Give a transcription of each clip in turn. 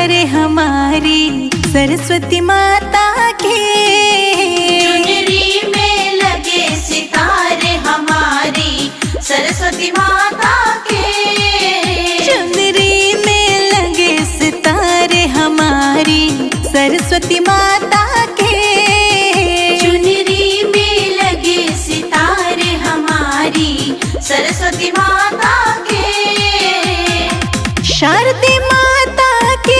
सितारे हमारी सरस्वती माता के। चुनरी में लगे सितारे हमारी सरस्वती माता के। चुनरी में लगे सितारे हमारी सरस्वती माता के। चुनरी में लगे सितारे हमारी सरस्वती माता के। शारदे माता के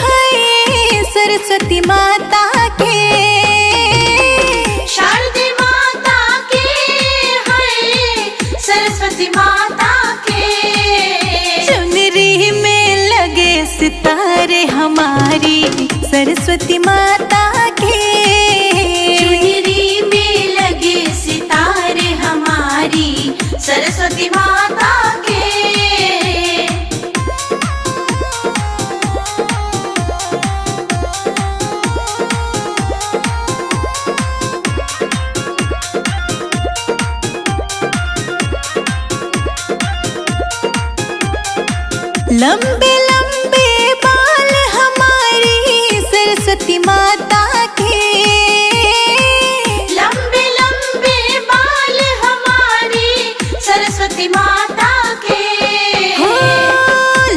है सरस्वती माता के। शारदे माता के है सरस्वती माता के। चुनरी में लगे सितारे हमारी सरस्वती माता के। चुनरी में लगे सितारे हमारी सरस्वती माता के। लंबे लंबे बाल हमारी सरस्वती माता के। लंबे लंबे बाल हमारी सरस्वती माता के। हो,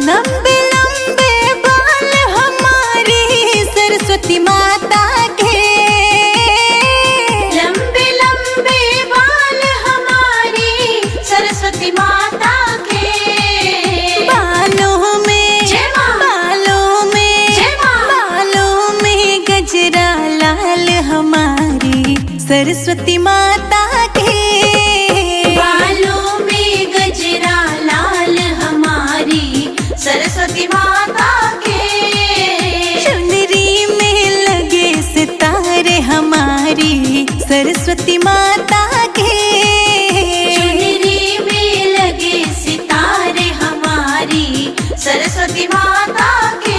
लंबे लंबे बाल हमारी सरस्वती माता के। लंबे लंबे बाल हमारी सरस्वती माता के। बालों में जय मां। बालों में जय मां। बालों में गजरा लाल हमारी सरस्वती माता के। बालों में गजरा लाल हमारी सरस्वती माता के। चुनरी में लगे सितारे हमारी सरस्वती माता के। चुनरी में लगे सितारे हमारी सरस्वती माता के।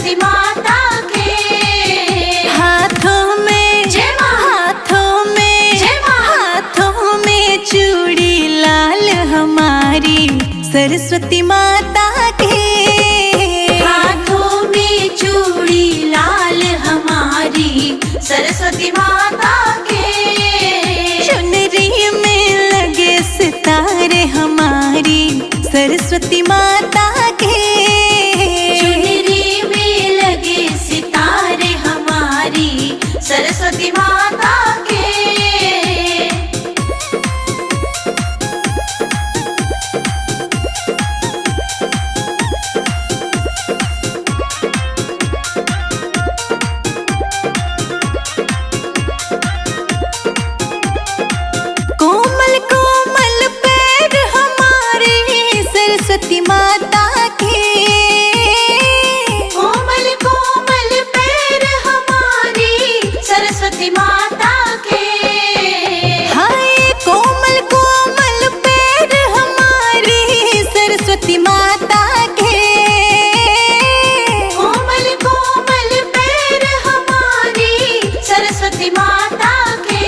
सरस्वती माता के। हाथों में जय माँ। हाथों में जय माँ। हाथों में चूड़ी लाल हमारी सरस्वती माता के। हाथों में चूड़ी लाल हमारी सरस्वती माता के। चुनरी में लगे सितारे हमारी सरस्वती माता के। चुनरी में लगे सितारे हमारी सरस्वती माता के। कोमल कोमल पैर हमारे सरस्वती माता के। कोमल कोमल पैर हमारी सरस्वती माता के। हाय कोमल कोमल पैर हमारी सरस्वती माता के। कोमल कोमल पैर हमारी सरस्वती माता के।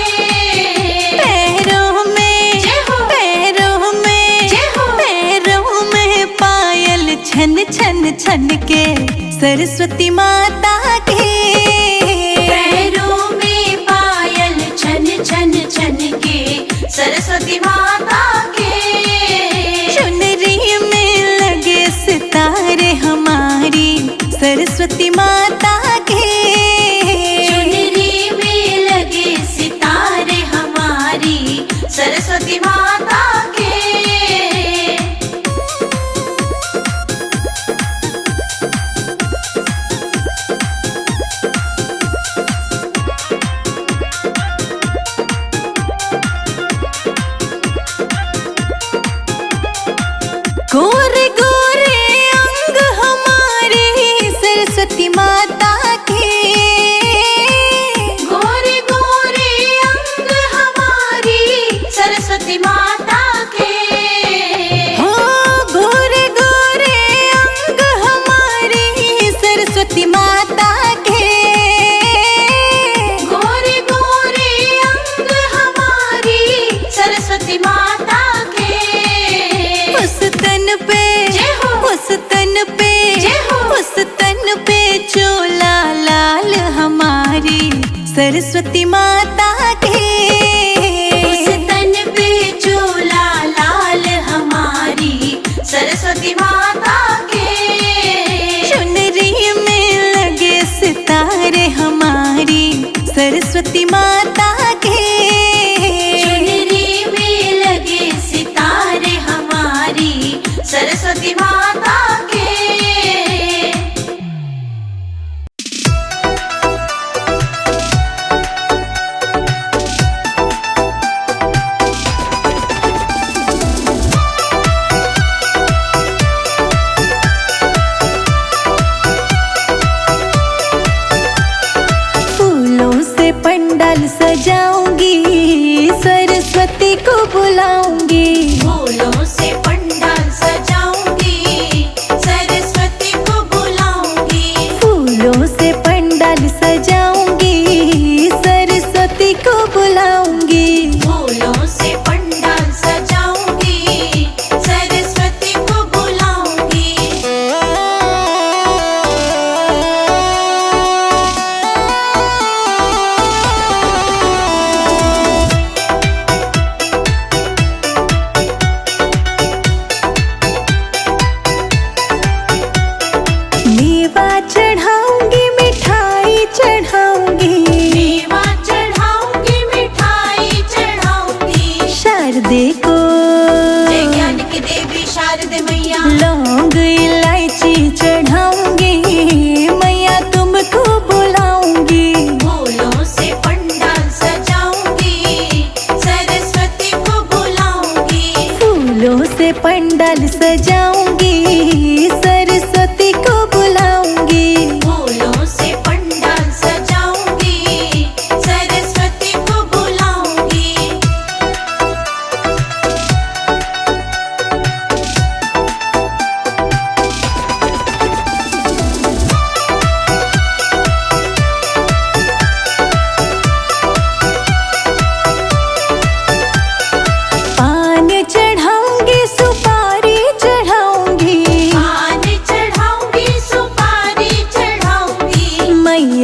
पैरों में जय हो। पैरों में जय हो। पैरों में पायल छन छन छन के सरस्वती माता के। पैरों में पायल छन छन छन के सरस्वती माता के। चुनरी में लगे सितारे हमारी सरस्वती माता के। चुनरी में लगे सितारे हमारी सरस्वती माता के। गोरे गोरे अंग हमारे सरस्वती माता के। गोरे गोरे अंग हमारी सरस्वती माता के। हो गोरे गोरे अंग हमारी सरस्वती माता के। गोरे गोरे अंग हमारी सरस्वती माता के। उस तन पे जय हो। उस तन पे जय हो। उस तन पे चोला लाल हमारी सरस्वती माता के। उस तन पे चोला लाल हमारी सरस्वती माता के। चुनरी में लगे सितारे हमारी सरस्वती माता के। चुनरी में लगे सितारे हमारी सरस्वती माता के। फूलों से पंडाल सजाऊंगी सरस्वती को बुलाऊंगी। फूलों से पंडाल सजाऊंगी सरस्वती को बुलाऊंगी। फूलों से पंडाल सजाऊंगी सरस्वती को बुलाऊंगी। फूलों से पंडाल सजाऊंगी सरस्वती को बुलाऊंगी।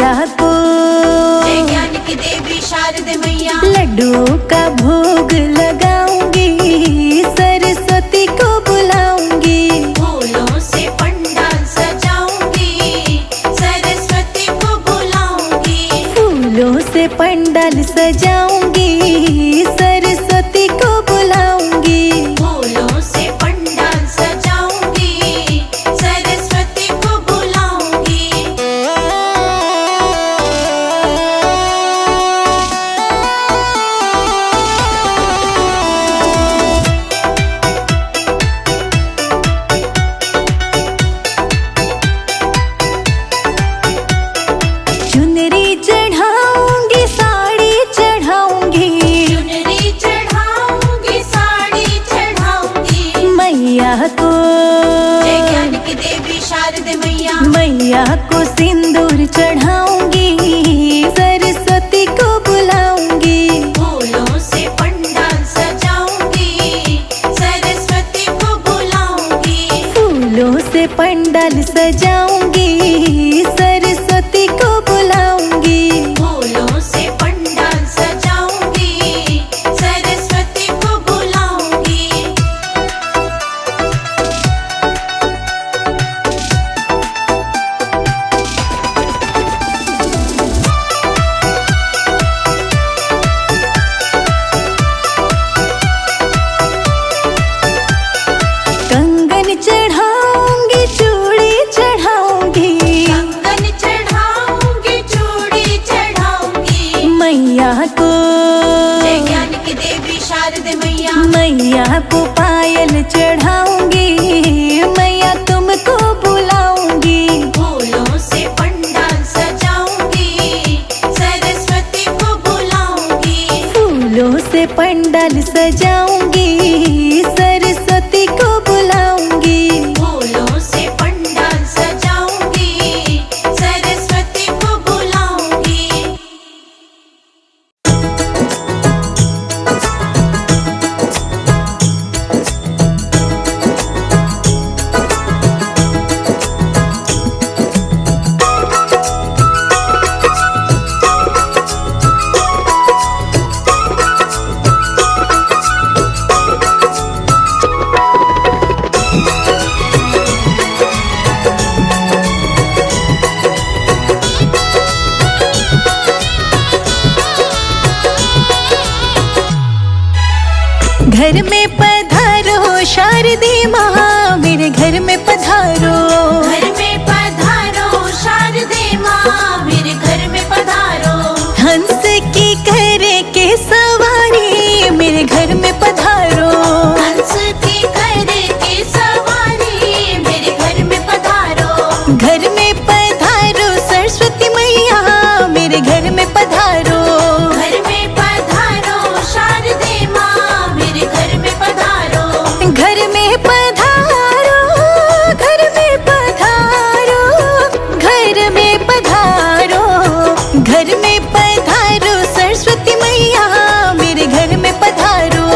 मैया को जय ज्ञान की देवी शारदे मैया। लड्डू का भोग लगाऊंगी, सरस्वती को बुलाऊंगी। फूलों से पंडाल सजाऊंगी, सरस्वती को बुलाऊंगी। फूलों से पंडाल सजाऊंगी, सरस्वती को बुलाऊंगी। फूलों से पंडाल सजाऊंगी, सरस्वती को बुलाऊंगी। चुनरी चढ़ाऊंगी, साड़ी चढ़ाऊंगी, चुनरी चढ़ाऊंगी, साड़ी चढ़ाऊंगी। मैया को जय ज्ञान की देवी शारदे मैया। मैया को सिंदूर चढ़ाऊंगी, सरस्वती को बुलाऊंगी। फूलों से पंडाल सजाऊंगी, सरस्वती को बुलाऊंगी। फूलों से पंडाल सजाऊंगी, सरस्वती को बुलाऊंगी। फूलों से पंडाल सजाऊंगी, सरस्वती को बुलाऊंगी। कंगन चढ़ाऊंगी, चूड़ी चढ़ाऊंगी, कंगन चढ़ाऊंगी, चूड़ी चढ़ाऊंगी। मैया को जय ज्ञान की देवी शारदे मैया। मैया को पायल चढ़ाऊंगी, मैया तुमको बुलाऊंगी। फूलों से पंडाल सजाऊंगी, सरस्वती को बुलाऊंगी। फूलों से पंडाल सजाऊंगी, सरस्वती को बुलाऊंगी। फूलों से पंडाल सजाऊंगी, सरस्वती को बुलाऊंगी। घर में पधारो शारदे माँ, मेरे घर में पधारो। घर में पधारो शारदे माँ, मेरे घर में पधारो। हंस की करे के सवारी, मेरे घर में पधारो। हंस की करे के सवारी, मेरे घर में पधारो। घर में पधारो सरस्वती मैया, मेरे घर में पधारो। घर में पधारो शारदे माँ, मेरे घर में पधारो। घर में पधारो, घर में पधारो, घर में पधारो। घर में पधारो सरस्वती मैया, मेरे घर में पधारो।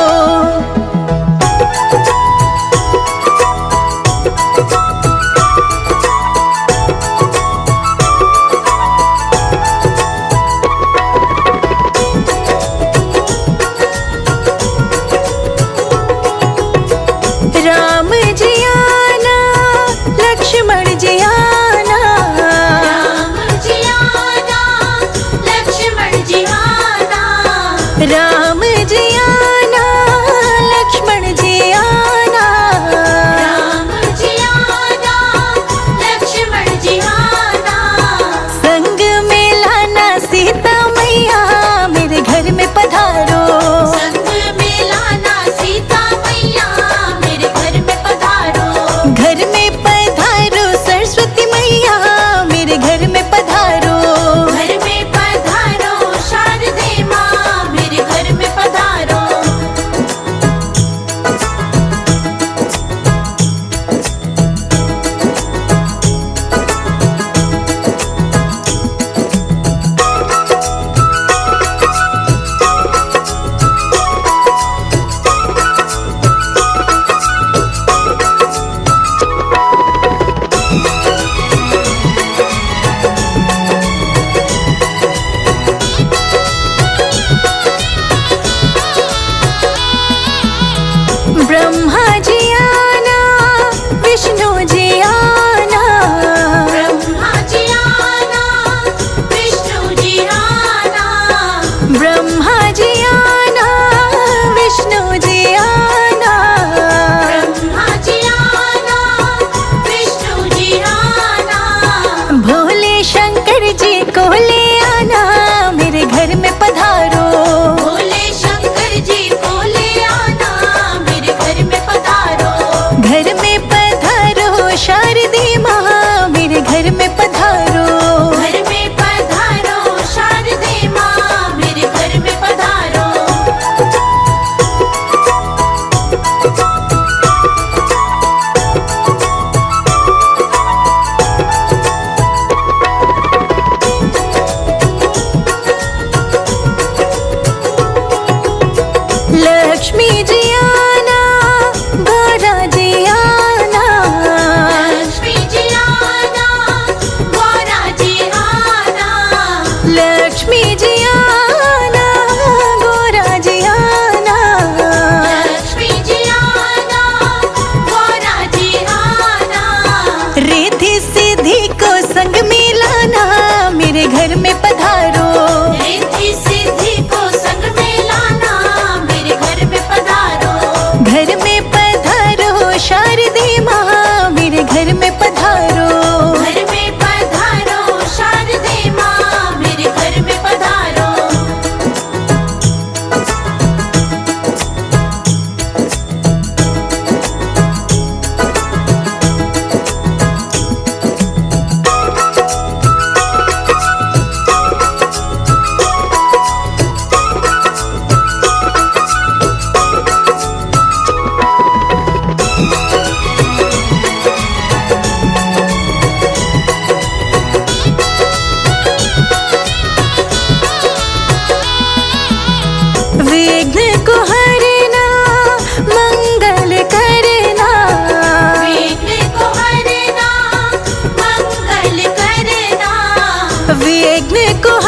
विघ्न को